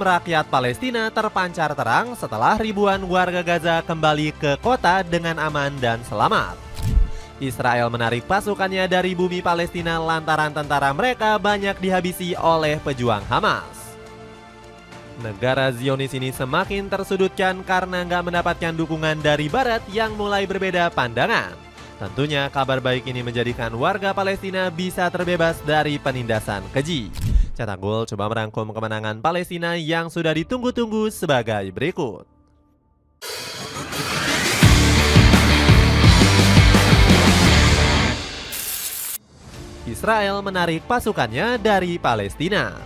rakyat Palestina terpancar terang setelah ribuan warga Gaza kembali ke kota dengan aman dan selamat. Israel menarik pasukannya dari bumi Palestina lantaran tentara mereka banyak dihabisi oleh pejuang Hamas. Negara Zionis ini semakin tersudutkan karena nggak mendapatkan dukungan dari Barat yang mulai berbeda pandangan. Tentunya kabar baik ini menjadikan warga Palestina bisa terbebas dari penindasan keji. Cetak Gol coba merangkum kemenangan Palestina yang sudah ditunggu-tunggu sebagai berikut. Israel menarik pasukannya dari Palestina.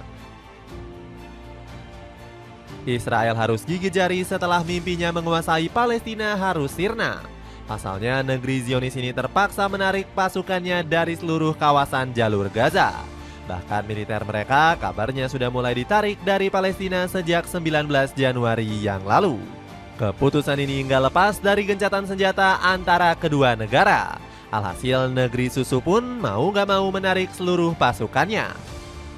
Israel harus gigit jari setelah mimpinya menguasai Palestina harus sirna. Pasalnya negeri Zionis ini terpaksa menarik pasukannya dari seluruh kawasan jalur Gaza. Bahkan militer mereka kabarnya sudah mulai ditarik dari Palestina sejak 19 Januari yang lalu. Keputusan ini nggak lepas dari gencatan senjata antara kedua negara. Alhasil negeri susu pun mau nggak mau menarik seluruh pasukannya.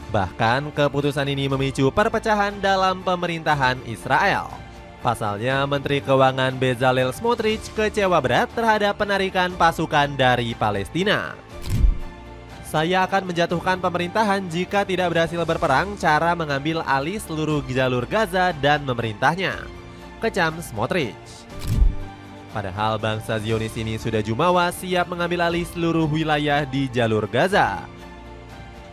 Bahkan keputusan ini memicu perpecahan dalam pemerintahan Israel. Pasalnya Menteri Keuangan Bezalel Smotrich kecewa berat terhadap penarikan pasukan dari Palestina. Saya akan menjatuhkan pemerintahan jika tidak berhasil berperang cara mengambil alih seluruh jalur Gaza dan memerintahnya, kecam Smotrich. Padahal bangsa Zionis ini sudah jumawa siap mengambil alih seluruh wilayah di jalur Gaza.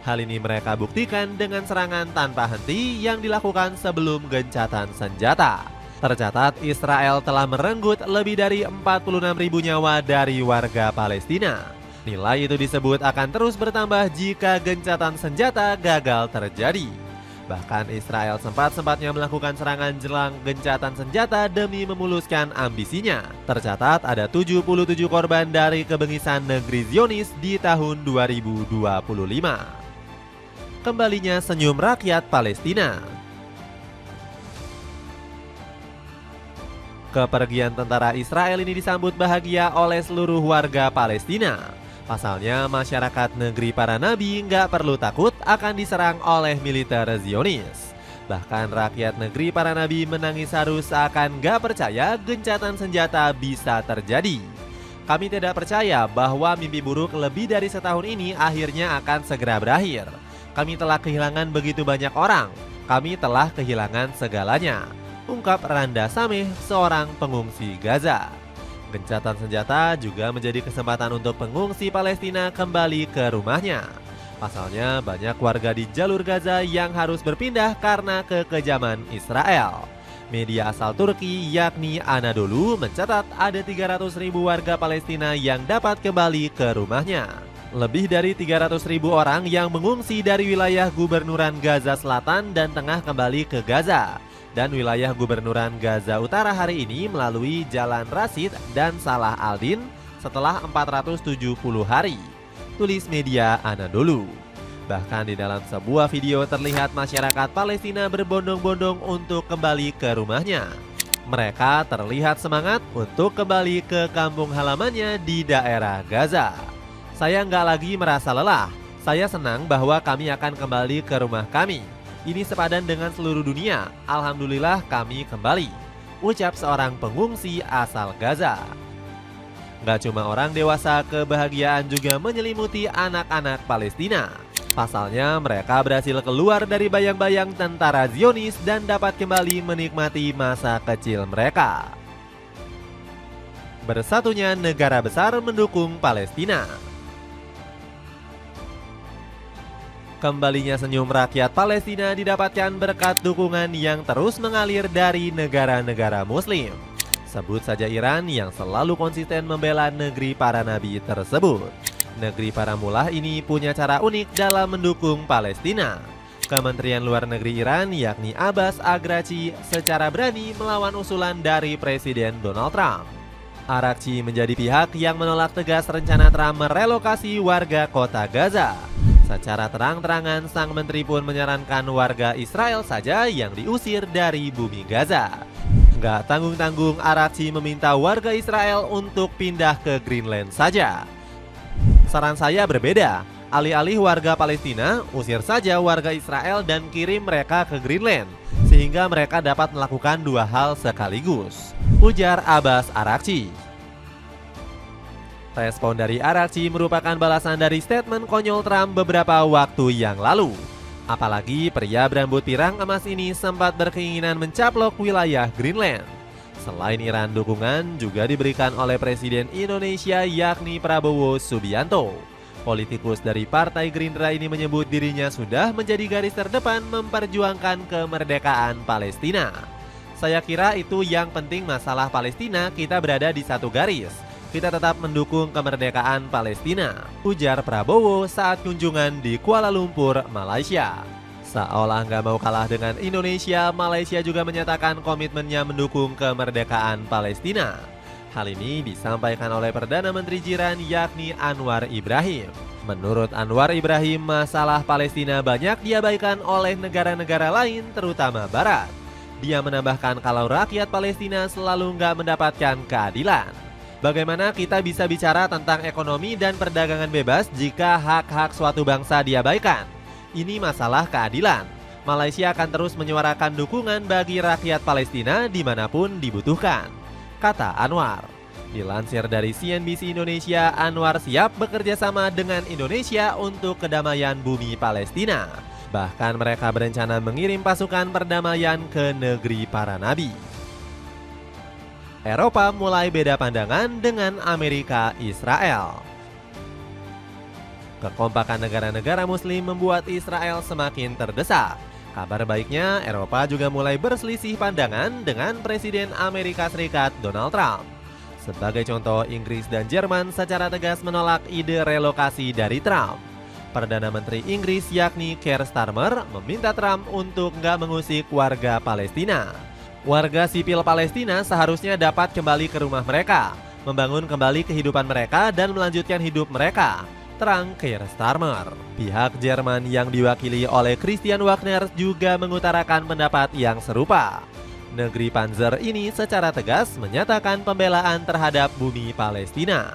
Hal ini mereka buktikan dengan serangan tanpa henti yang dilakukan sebelum gencatan senjata. Tercatat Israel telah merenggut lebih dari 46.000 nyawa dari warga Palestina. Nilai itu disebut akan terus bertambah jika gencatan senjata gagal terjadi. Bahkan Israel sempat-sempatnya melakukan serangan jelang gencatan senjata demi memuluskan ambisinya. Tercatat ada 77 korban dari kebengisan negeri Zionis di tahun 2025. Kembalinya senyum rakyat Palestina. Kepergian tentara Israel ini disambut bahagia oleh seluruh warga Palestina. Pasalnya masyarakat negeri para nabi nggak perlu takut akan diserang oleh militer Zionis. Bahkan rakyat negeri para nabi menangis haru seakan nggak percaya gencatan senjata bisa terjadi. Kami tidak percaya bahwa mimpi buruk lebih dari setahun ini akhirnya akan segera berakhir. Kami telah kehilangan begitu banyak orang. Kami telah kehilangan segalanya, ungkap Randa Sameh, seorang pengungsi Gaza. Gencatan senjata juga menjadi kesempatan untuk pengungsi Palestina kembali ke rumahnya. Pasalnya banyak warga di jalur Gaza yang harus berpindah karena kekejaman Israel. Media asal Turki yakni Anadolu mencatat ada 300.000 warga Palestina yang dapat kembali ke rumahnya. Lebih dari 300.000 orang yang mengungsi dari wilayah gubernuran Gaza Selatan dan Tengah kembali ke Gaza. Dan wilayah gubernuran Gaza Utara hari ini melalui Jalan Rasid dan Salah Aldin setelah 470 hari, tulis media Anadolu. Bahkan di dalam sebuah video terlihat masyarakat Palestina berbondong-bondong untuk kembali ke rumahnya. Mereka terlihat semangat untuk kembali ke kampung halamannya di daerah Gaza. Saya nggak lagi merasa lelah, saya senang bahwa kami akan kembali ke rumah kami. Ini sepadan dengan seluruh dunia, alhamdulillah kami kembali, ucap seorang pengungsi asal Gaza. Gak cuma orang dewasa, kebahagiaan juga menyelimuti anak-anak Palestina. Pasalnya mereka berhasil keluar dari bayang-bayang tentara Zionis dan dapat kembali menikmati masa kecil mereka. Bersatunya negara besar mendukung Palestina. Kembalinya senyum rakyat Palestina didapatkan berkat dukungan yang terus mengalir dari negara-negara Muslim. Sebut saja Iran yang selalu konsisten membela negeri para nabi tersebut. Negeri para mullah ini punya cara unik dalam mendukung Palestina. Kementerian Luar Negeri Iran yakni Abbas Araghchi secara berani melawan usulan dari Presiden Donald Trump. Araghchi menjadi pihak yang menolak tegas rencana Trump merelokasi warga kota Gaza. Secara terang-terangan, sang menteri pun menyarankan warga Israel saja yang diusir dari bumi Gaza. Nggak tanggung-tanggung, Araghchi meminta warga Israel untuk pindah ke Greenland saja. Saran saya berbeda, Alih-alih warga Palestina, usir saja warga Israel dan kirim mereka ke Greenland, sehingga mereka dapat melakukan dua hal sekaligus, ujar Abbas Araghchi. Respon dari Araghchi merupakan balasan dari statement konyol Trump beberapa waktu yang lalu. Apalagi pria berambut pirang emas ini sempat berkeinginan mencaplok wilayah Greenland. Selain Iran, dukungan juga diberikan oleh Presiden Indonesia yakni Prabowo Subianto. Politikus dari Partai Gerindra ini menyebut dirinya sudah menjadi garis terdepan memperjuangkan kemerdekaan Palestina. Saya kira itu yang penting, masalah Palestina kita berada di satu garis. Kita tetap mendukung kemerdekaan Palestina, ujar Prabowo saat kunjungan di Kuala Lumpur, Malaysia. Seolah nggak mau kalah dengan Indonesia, Malaysia juga menyatakan komitmennya mendukung kemerdekaan Palestina. Hal ini disampaikan oleh Perdana Menteri jiran yakni Anwar Ibrahim. Menurut Anwar Ibrahim, masalah Palestina banyak diabaikan oleh negara-negara lain terutama Barat. Dia menambahkan kalau rakyat Palestina selalu nggak mendapatkan keadilan. Bagaimana kita bisa bicara tentang ekonomi dan perdagangan bebas jika hak-hak suatu bangsa diabaikan? Ini masalah keadilan. Malaysia akan terus menyuarakan dukungan bagi rakyat Palestina dimanapun dibutuhkan, kata Anwar. Dilansir dari CNBC Indonesia, Anwar siap bekerja sama dengan Indonesia untuk kedamaian bumi Palestina. Bahkan mereka berencana mengirim pasukan perdamaian ke negeri para nabi. Eropa mulai beda pandangan dengan Amerika Israel. Kekompakan negara-negara muslim membuat Israel semakin terdesak. Kabar baiknya, Eropa juga mulai berselisih pandangan dengan Presiden Amerika Serikat Donald Trump. Sebagai contoh, Inggris dan Jerman secara tegas menolak ide relokasi dari Trump. Perdana Menteri Inggris yakni Keir Starmer meminta Trump untuk nggak mengusik warga Palestina. Warga sipil Palestina seharusnya dapat kembali ke rumah mereka, membangun kembali kehidupan mereka dan melanjutkan hidup mereka, terang Keir Starmer. Pihak Jerman yang diwakili oleh Christian Wagner juga mengutarakan pendapat yang serupa. Negeri Panzer ini secara tegas menyatakan pembelaan terhadap bumi Palestina.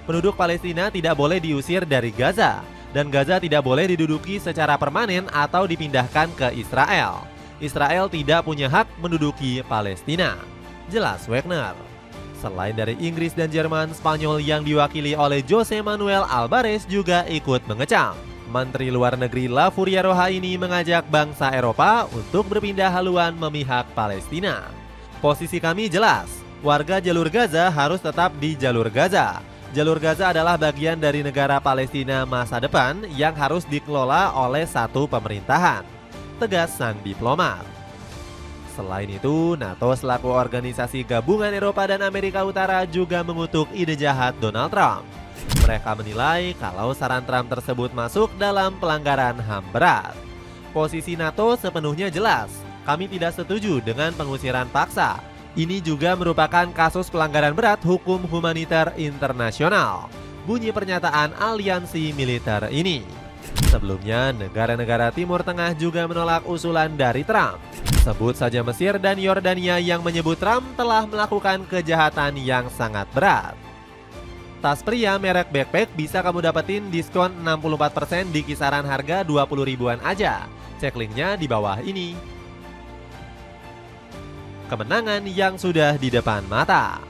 Penduduk Palestina tidak boleh diusir dari Gaza, dan Gaza tidak boleh diduduki secara permanen atau dipindahkan ke Israel. Israel tidak punya hak menduduki Palestina, jelas Wagner. Selain dari Inggris dan Jerman, Spanyol yang diwakili oleh Jose Manuel Alvarez juga ikut mengecam. Menteri Luar Negeri La Furia Roja ini mengajak bangsa Eropa untuk berpindah haluan memihak Palestina. Posisi kami jelas, warga jalur Gaza harus tetap di jalur Gaza. Jalur Gaza adalah bagian dari negara Palestina masa depan yang harus dikelola oleh satu pemerintahan, tegas sang diplomat. Selain itu, NATO selaku organisasi gabungan Eropa dan Amerika Utara juga mengutuk ide jahat Donald Trump. Mereka menilai kalau saran Trump tersebut masuk dalam pelanggaran HAM berat. Posisi NATO sepenuhnya jelas, kami tidak setuju dengan pengusiran paksa. Ini juga merupakan kasus pelanggaran berat hukum humaniter internasional, bunyi pernyataan aliansi militer ini. Sebelumnya, negara-negara Timur Tengah juga menolak usulan dari Trump. Sebut saja Mesir dan Yordania yang menyebut Trump telah melakukan kejahatan yang sangat berat. Tas pria merek backpack bisa kamu dapetin diskon 64% di kisaran harga 20 ribuan aja. Cek linknya di bawah ini. Kemenangan yang sudah di depan mata.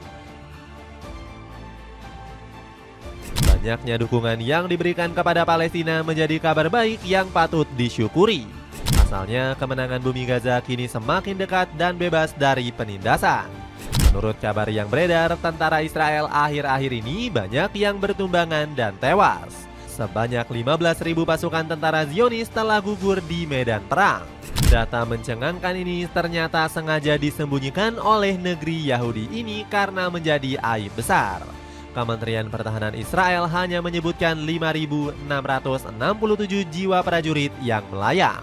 Banyaknya dukungan yang diberikan kepada Palestina menjadi kabar baik yang patut disyukuri. Pasalnya, kemenangan bumi Gaza kini semakin dekat dan bebas dari penindasan. Menurut kabar yang beredar, tentara Israel akhir-akhir ini banyak yang bertumbangan dan tewas. Sebanyak 15.000 pasukan tentara Zionis telah gugur di medan perang. Data mencengangkan ini ternyata sengaja disembunyikan oleh negeri Yahudi ini karena menjadi aib besar. Kementerian Pertahanan Israel hanya menyebutkan 5.667 jiwa prajurit yang melayang.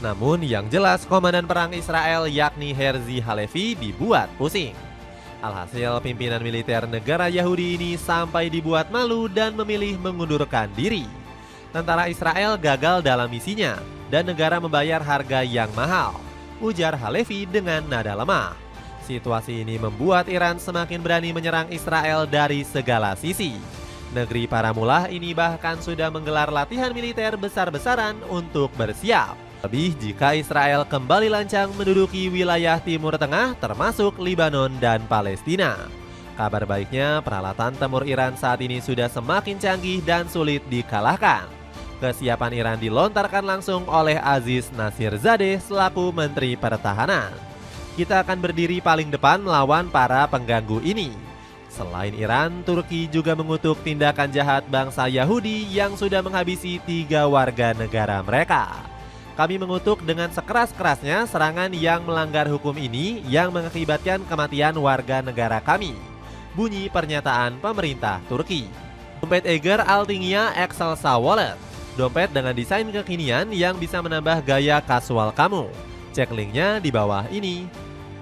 Namun yang jelas komandan perang Israel yakni Herzi Halevi dibuat pusing. Alhasil pimpinan militer negara Yahudi ini sampai dibuat malu dan memilih mengundurkan diri. Tentara Israel gagal dalam misinya dan negara membayar harga yang mahal, ujar Halevi dengan nada lemah. Situasi ini membuat Iran semakin berani menyerang Israel dari segala sisi. Negeri para mullah ini bahkan sudah menggelar latihan militer besar-besaran untuk bersiap. Lebih jika Israel kembali lancang menduduki wilayah Timur Tengah termasuk Lebanon dan Palestina. Kabar baiknya, peralatan tempur Iran saat ini sudah semakin canggih dan sulit dikalahkan. Kesiapan Iran dilontarkan langsung oleh Aziz Nasirzadeh selaku Menteri Pertahanan. Kita akan berdiri paling depan melawan para pengganggu ini. Selain Iran, Turki juga mengutuk tindakan jahat bangsa Yahudi yang sudah menghabisi 3 warga negara mereka. Kami mengutuk dengan sekeras-kerasnya serangan yang melanggar hukum ini yang mengakibatkan kematian warga negara kami. Bunyi pernyataan pemerintah Turki. Dompet Eger Altingia Excelsa Wallet. Dompet dengan desain kekinian yang bisa menambah gaya kasual kamu. Cek linknya di bawah ini.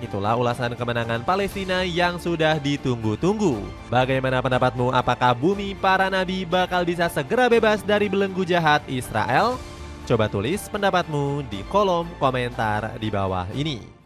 Itulah ulasan kemenangan Palestina yang sudah ditunggu-tunggu. Bagaimana pendapatmu? Apakah bumi para nabi bakal bisa segera bebas dari belenggu jahat Israel? Coba tulis pendapatmu di kolom komentar di bawah ini.